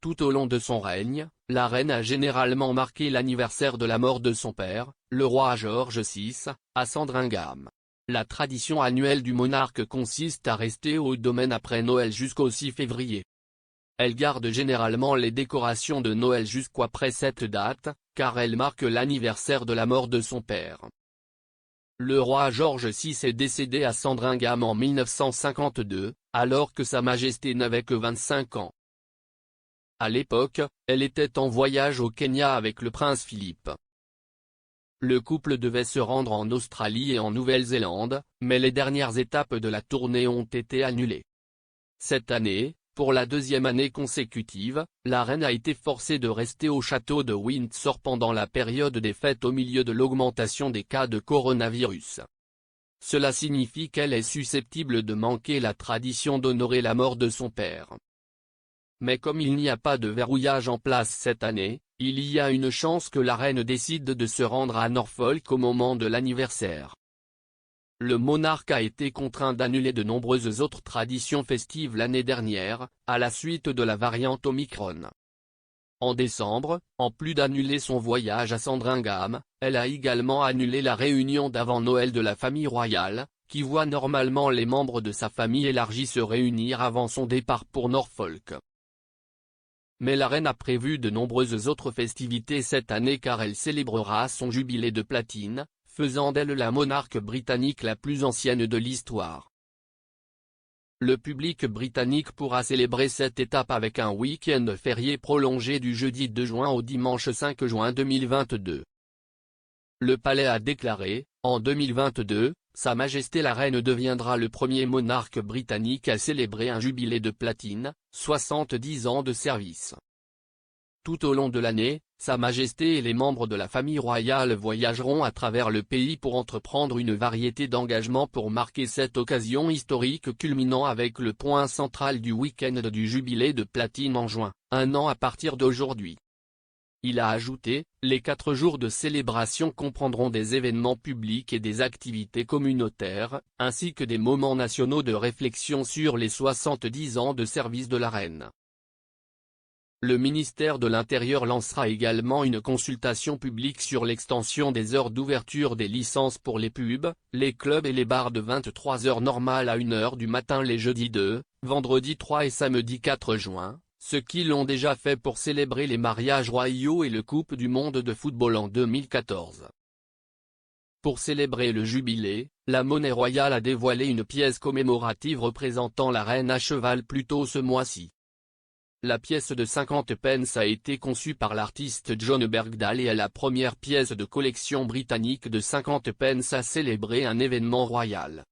Tout au long de son règne, la reine a généralement marqué l'anniversaire de la mort de son père, le roi George VI, à Sandringham. La tradition annuelle du monarque consiste à rester au domaine après Noël jusqu'au 6 février. Elle garde généralement les décorations de Noël jusqu'après cette date, car elle marque l'anniversaire de la mort de son père. Le roi George VI est décédé à Sandringham en 1952, alors que Sa Majesté n'avait que 25 ans. À l'époque, elle était en voyage au Kenya avec le prince Philippe. Le couple devait se rendre en Australie et en Nouvelle-Zélande, mais les dernières étapes de la tournée ont été annulées. Cette année, pour la deuxième année consécutive, la reine a été forcée de rester au château de Windsor pendant la période des fêtes au milieu de l'augmentation des cas de coronavirus. Cela signifie qu'elle est susceptible de manquer la tradition d'honorer la mort de son père. Mais comme il n'y a pas de verrouillage en place cette année, il y a une chance que la reine décide de se rendre à Norfolk au moment de l'anniversaire. Le monarque a été contraint d'annuler de nombreuses autres traditions festives l'année dernière, à la suite de la variante Omicron. En décembre, en plus d'annuler son voyage à Sandringham, elle a également annulé la réunion d'avant-Noël de la famille royale, qui voit normalement les membres de sa famille élargie se réunir avant son départ pour Norfolk. Mais la reine a prévu de nombreuses autres festivités cette année car elle célébrera son jubilé de platine, faisant d'elle la monarque britannique la plus ancienne de l'histoire. Le public britannique pourra célébrer cette étape avec un week-end férié prolongé du jeudi 2 juin au dimanche 5 juin 2022. Le palais a déclaré, en 2022, Sa Majesté la Reine deviendra le premier monarque britannique à célébrer un jubilé de platine, 70 ans de service. Tout au long de l'année, Sa Majesté et les membres de la famille royale voyageront à travers le pays pour entreprendre une variété d'engagements pour marquer cette occasion historique culminant avec le point central du week-end du jubilé de platine en juin, un an à partir d'aujourd'hui. Il a ajouté, les 4 jours de célébration comprendront des événements publics et des activités communautaires, ainsi que des moments nationaux de réflexion sur les 70 ans de service de la reine. Le ministère de l'Intérieur lancera également une consultation publique sur l'extension des heures d'ouverture des licences pour les pubs, les clubs et les bars de 23 h normales à 1 h du matin les jeudis 2, vendredi 3 et samedi 4 juin. Ceux qui l'ont déjà fait pour célébrer les mariages royaux et le Coupe du monde de football en 2014. Pour célébrer le jubilé, la monnaie royale a dévoilé une pièce commémorative représentant la reine à cheval plus tôt ce mois-ci. La pièce de 50 pence a été conçue par l'artiste John Bergdahl et est la première pièce de collection britannique de 50 pence à célébrer un événement royal.